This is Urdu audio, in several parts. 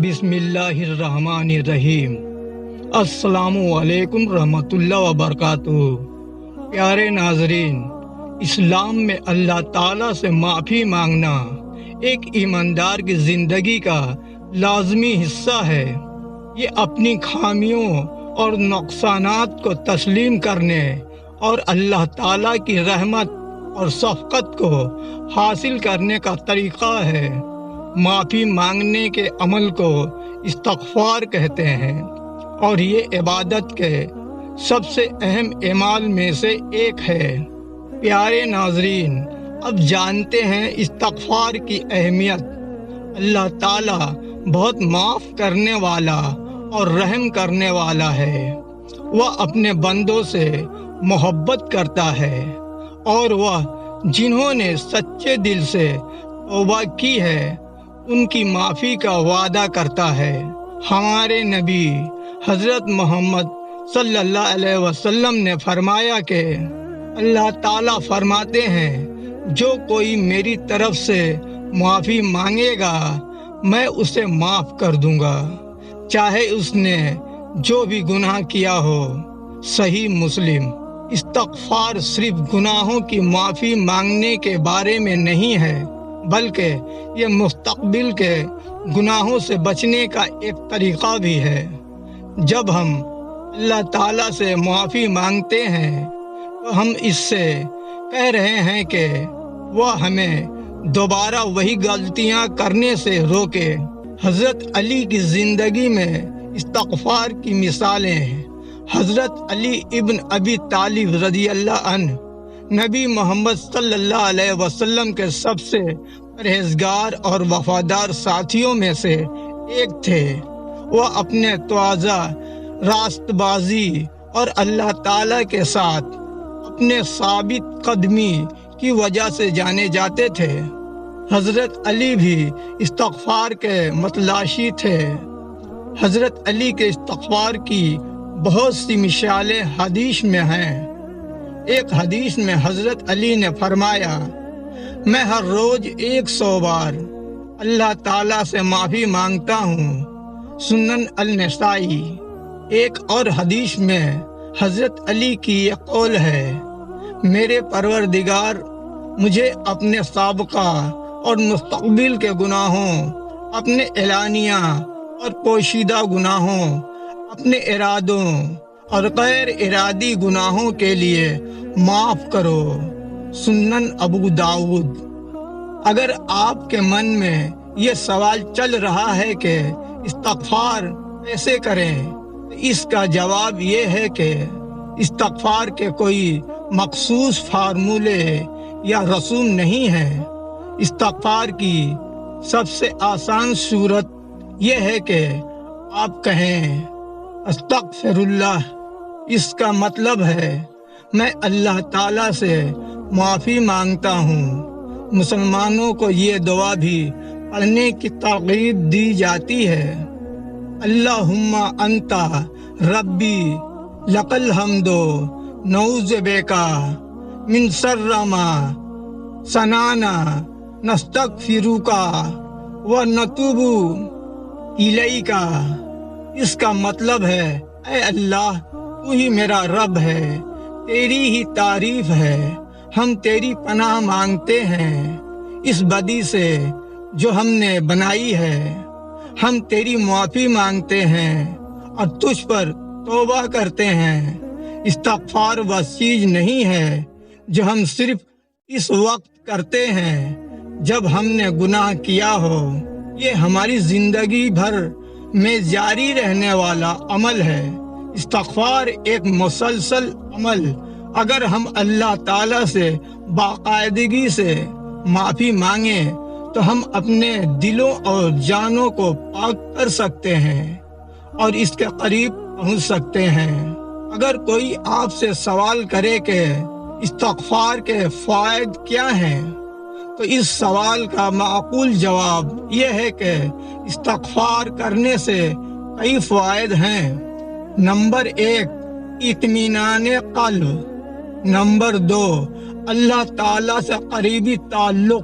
بسم اللہ الرحمن الرحیم۔ السلام علیکم رحمۃ اللہ وبرکاتہ۔ پیارے ناظرین، اسلام میں اللہ تعالیٰ سے معافی مانگنا ایک ایماندار کی زندگی کا لازمی حصہ ہے۔ یہ اپنی خامیوں اور نقصانات کو تسلیم کرنے اور اللہ تعالیٰ کی رحمت اور شفقت کو حاصل کرنے کا طریقہ ہے۔ معافی مانگنے کے عمل کو استغفار کہتے ہیں اور یہ عبادت کے سب سے اہم اعمال میں سے ایک ہے۔ پیارے ناظرین، اب جانتے ہیں استغفار کی اہمیت۔ اللہ تعالیٰ بہت معاف کرنے والا اور رحم کرنے والا ہے۔ وہ اپنے بندوں سے محبت کرتا ہے اور وہ جنہوں نے سچے دل سے توبہ کی ہے ان کی معافی کا وعدہ کرتا ہے۔ ہمارے نبی حضرت محمد صلی اللہ علیہ وسلم نے فرمایا کہ اللہ تعالیٰ فرماتے ہیں، جو کوئی میری طرف سے معافی مانگے گا میں اسے معاف کر دوں گا، چاہے اس نے جو بھی گناہ کیا ہو۔ صحیح مسلم۔ استغفار صرف گناہوں کی معافی مانگنے کے بارے میں نہیں ہے، بلکہ یہ مستقبل کے گناہوں سے بچنے کا ایک طریقہ بھی ہے۔ جب ہم اللہ تعالیٰ سے معافی مانگتے ہیں تو ہم اس سے کہہ رہے ہیں کہ وہ ہمیں دوبارہ وہی غلطیاں کرنے سے روکے۔ حضرت علی کی زندگی میں استغفار کی مثالیں ہیں۔ حضرت علی ابن ابی طالب رضی اللہ عنہ نبی محمد صلی اللہ علیہ وسلم کے سب سے پرہیزگار اور وفادار ساتھیوں میں سے ایک تھے۔ وہ اپنے تواضع، راست بازی اور اللہ تعالیٰ کے ساتھ اپنے ثابت قدمی کی وجہ سے جانے جاتے تھے۔ حضرت علی بھی استغفار کے متلاشی تھے۔ حضرت علی کے استغفار کی بہت سی مثالیں حدیث میں ہیں۔ ایک حدیث میں حضرت علی نے فرمایا، میں ہر روز 100 بار اللہ تعالیٰ سے معافی مانگتا ہوں۔ سنن النسائی۔ ایک اور حدیث میں حضرت علی کی یہ قول ہے، میرے پروردگار مجھے اپنے سابقہ اور مستقبل کے گناہوں، اپنے اعلانیہ اور پوشیدہ گناہوں، اپنے ارادوں اور غیر ارادی گناہوں کے لیے معاف کرو۔ سنن ابو داؤد۔ اگر آپ کے من میں یہ سوال چل رہا ہے کہ استغفار کیسے کریں، تو اس کا جواب یہ ہے کہ استغفار کے کوئی مخصوص فارمولے یا رسوم نہیں ہے۔ استغفار کی سب سے آسان صورت یہ ہے کہ آپ کہیں استغفر اللہ۔ اس کا مطلب ہے میں اللہ تعالیٰ سے معافی مانگتا ہوں۔ مسلمانوں کو یہ دعا بھی پڑھنے کی ترغیب دی جاتی ہے، اللہم انت ربی لک الحمد نعوذ بک من شر ما صنعنا نستغفرک ونتوب الیک۔ اس کا مطلب ہے، اے اللہ تو ہی میرا رب ہے، تیری ہی تعریف ہے، ہم تیری پناہ مانگتے ہیں اس بدی سے جو ہم نے بنائی ہے۔ ہم تیری معافی مانگتے ہیں اور تجھ پر توبہ کرتے ہیں۔ استغفار وہ چیز نہیں ہے جو ہم صرف اس وقت کرتے ہیں جب ہم نے گناہ کیا ہو۔ یہ ہماری زندگی بھر میں جاری رہنے والا عمل ہے۔ استغفار ایک مسلسل عمل۔ اگر ہم اللہ تعالیٰ سے باقاعدگی سے معافی مانگیں تو ہم اپنے دلوں اور جانوں کو پاک کر سکتے ہیں اور اس کے قریب پہنچ سکتے ہیں۔ اگر کوئی آپ سے سوال کرے کہ استغفار کے فوائد کیا ہیں، تو اس سوال کا معقول جواب یہ ہے کہ استغفار کرنے سے کئی فوائد ہیں۔ نمبر 1، اطمینان قلب۔ نمبر 2، اللہ تعالیٰ سے قریبی تعلق۔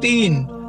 3,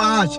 5,